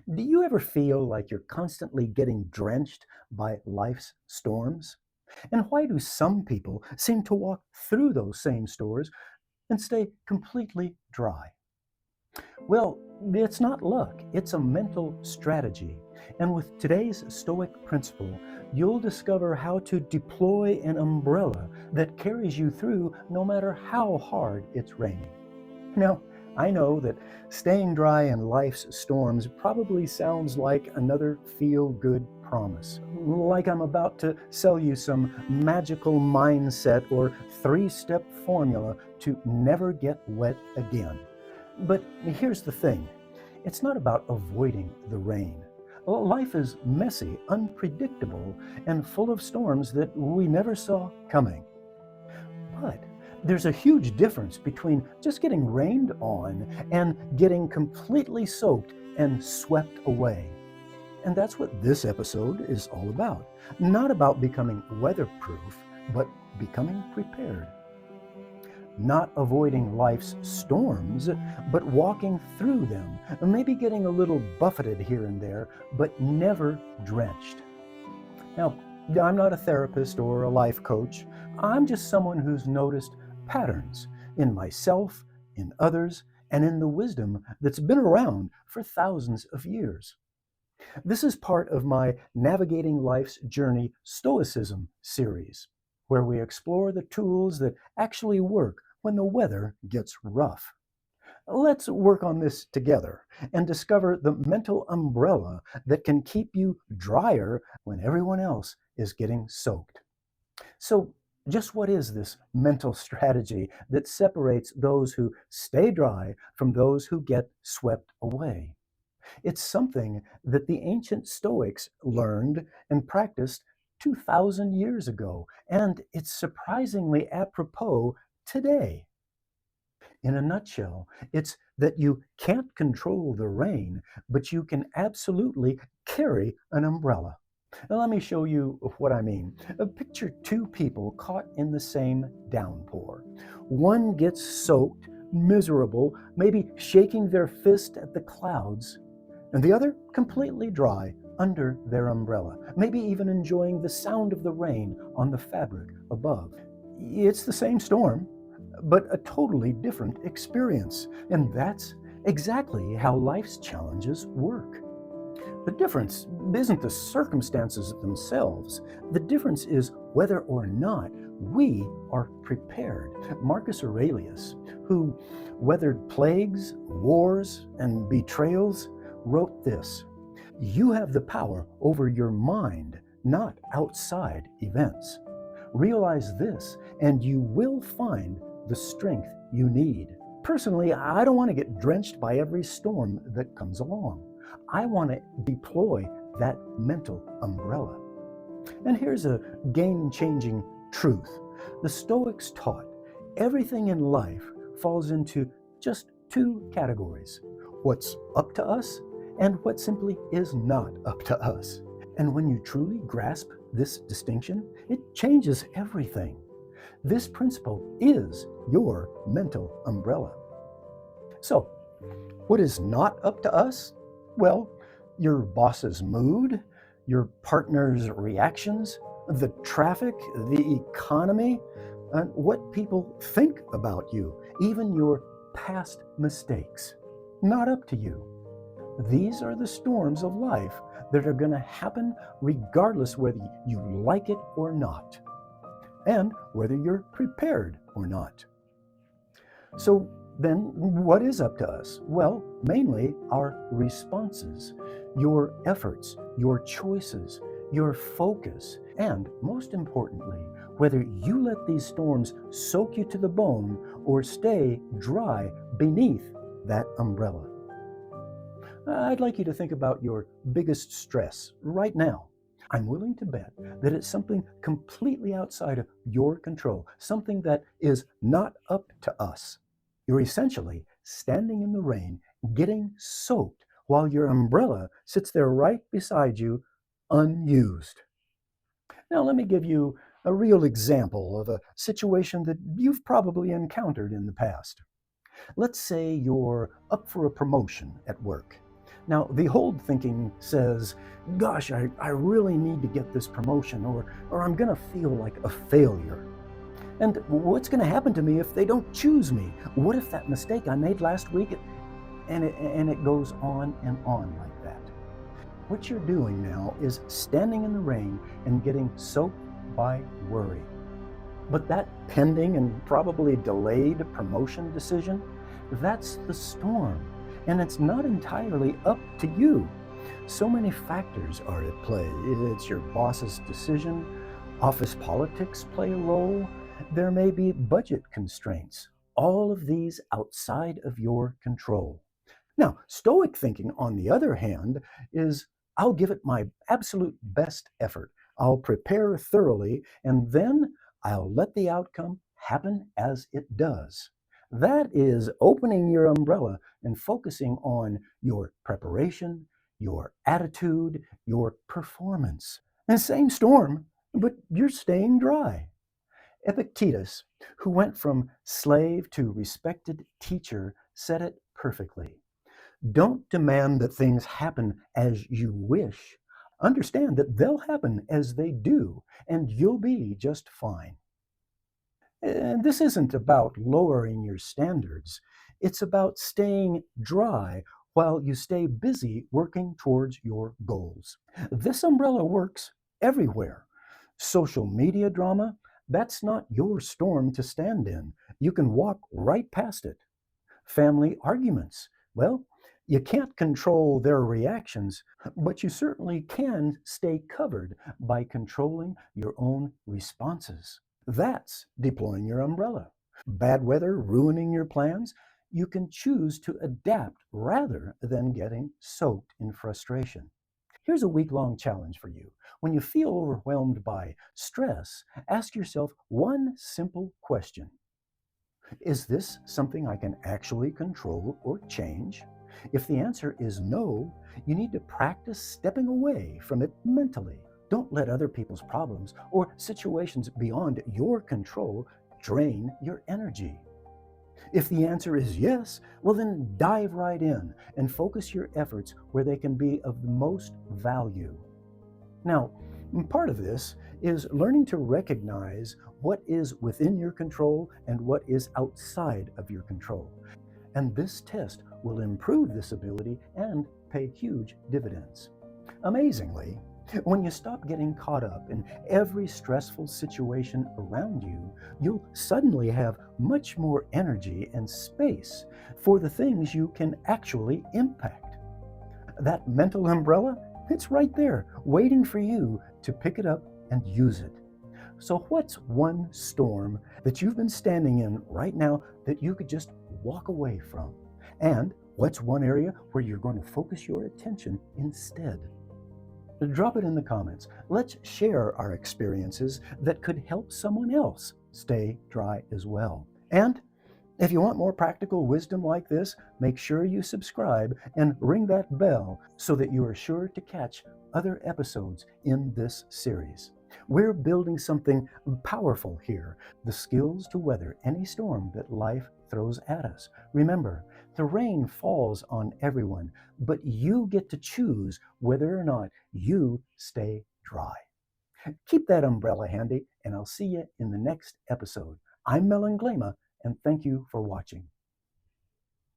Do you ever feel like you're constantly getting drenched by life's storms? And why do some people seem to walk through those same storms and stay completely dry? Well, it's not luck, it's a mental strategy. And with today's Stoic principle, you'll discover how to deploy an umbrella that carries you through no matter how hard it's raining. Now, I know that staying dry in life's storms probably sounds like another feel good promise, like I'm about to sell you some magical mindset or three-step formula to never get wet again. But here's the thing, it's not about avoiding the rain. Life is messy, unpredictable, and full of storms that we never saw coming. But there's a huge difference between just getting rained on and getting completely soaked and swept away. And that's what this episode is all about. Not about becoming weatherproof, but becoming prepared. Not avoiding life's storms, but walking through them, maybe getting a little buffeted here and there, but never drenched. Now, I'm not a therapist or a life coach. I'm just someone who's noticed patterns in myself, in others, and in the wisdom that's been around for thousands of years. This is part of my Navigating Life's Journey Stoicism series, where we explore the tools that actually work when the weather gets rough. Let's work on this together and discover the mental umbrella that can keep you drier when everyone else is getting soaked. So, just what is this mental strategy that separates those who stay dry from those who get swept away? It's something that the ancient Stoics learned and practiced 2,000 years ago, and it's surprisingly apropos today. In a nutshell, it's that you can't control the rain, but you can absolutely carry an umbrella. Now, let me show you what I mean. Picture two people caught in the same downpour. One gets soaked, miserable, maybe shaking their fist at the clouds, and the other completely dry under their umbrella, maybe even enjoying the sound of the rain on the fabric above. It's the same storm, but a totally different experience. And that's exactly how life's challenges work. The difference isn't the circumstances themselves. The difference is whether or not we are prepared. Marcus Aurelius, who weathered plagues, wars, and betrayals, wrote this: "You have the power over your mind, not outside events. Realize this, and you will find the strength you need." Personally, I don't want to get drenched by every storm that comes along. I want to deploy that mental umbrella. And here's a game-changing truth. The Stoics taught everything in life falls into just two categories: what's up to us and what simply is not up to us. And when you truly grasp this distinction, it changes everything. This principle is your mental umbrella. So, what is not up to us? Well, your boss's mood, your partner's reactions, the traffic, the economy, and what people think about you, even your past mistakes. Not up to you. These are the storms of life that are going to happen regardless whether you like it or not, and whether you're prepared or not. So then, what is up to us? Well, mainly our responses, your efforts, your choices, your focus, and most importantly, whether you let these storms soak you to the bone or stay dry beneath that umbrella. I'd like you to think about your biggest stress right now. I'm willing to bet that it's something completely outside of your control, something that is not up to us. You're essentially standing in the rain, getting soaked, while your umbrella sits there right beside you, unused. Now, let me give you a real example of a situation that you've probably encountered in the past. Let's say you're up for a promotion at work. Now, the old thinking says, gosh, I really need to get this promotion, or I'm going to feel like a failure. And what's going to happen to me if they don't choose me? What if that mistake I made last week, and it goes on like that? What you're doing now is standing in the rain and getting soaked by worry. But that pending and probably delayed promotion decision, that's the storm. And it's not entirely up to you. So many factors are at play. It's your boss's decision, office politics play a role, there may be budget constraints. All of these outside of your control. Now, Stoic thinking, on the other hand, is I'll give it my absolute best effort. I'll prepare thoroughly, and then I'll let the outcome happen as it does. That is opening your umbrella and focusing on your preparation, your attitude, your performance. And same storm, but you're staying dry. Epictetus, who went from slave to respected teacher, said it perfectly. Don't demand that things happen as you wish. Understand that they'll happen as they do, and you'll be just fine. And this isn't about lowering your standards. It's about staying dry while you stay busy working towards your goals. This umbrella works everywhere. Social media drama, that's not your storm to stand in. You can walk right past it. Family arguments, well, you can't control their reactions, but you certainly can stay covered by controlling your own responses. That's deploying your umbrella. Bad weather ruining your plans, you can choose to adapt rather than getting soaked in frustration. Here's a week-long challenge for you. When you feel overwhelmed by stress, ask yourself one simple question. Is this something I can actually control or change? If the answer is no, you need to practice stepping away from it mentally. Don't let other people's problems or situations beyond your control drain your energy. If the answer is yes, well then dive right in and focus your efforts where they can be of the most value. Now, part of this is learning to recognize what is within your control and what is outside of your control. And this test will improve this ability and pay huge dividends. Amazingly, when you stop getting caught up in every stressful situation around you, you'll suddenly have much more energy and space for the things you can actually impact. That mental umbrella, it's right there, waiting for you to pick it up and use it. So, what's one storm that you've been standing in right now that you could just walk away from? And what's one area where you're going to focus your attention instead? Drop it in the comments. Let's share our experiences that could help someone else stay dry as well. And if you want more practical wisdom like this, make sure you subscribe and ring that bell so that you are sure to catch other episodes in this series. We're building something powerful here, the skills to weather any storm that life throws at us. Remember, the rain falls on everyone, but you get to choose whether or not you stay dry. Keep that umbrella handy, and I'll see you in the next episode. I'm Melon Glema, and thank you for watching.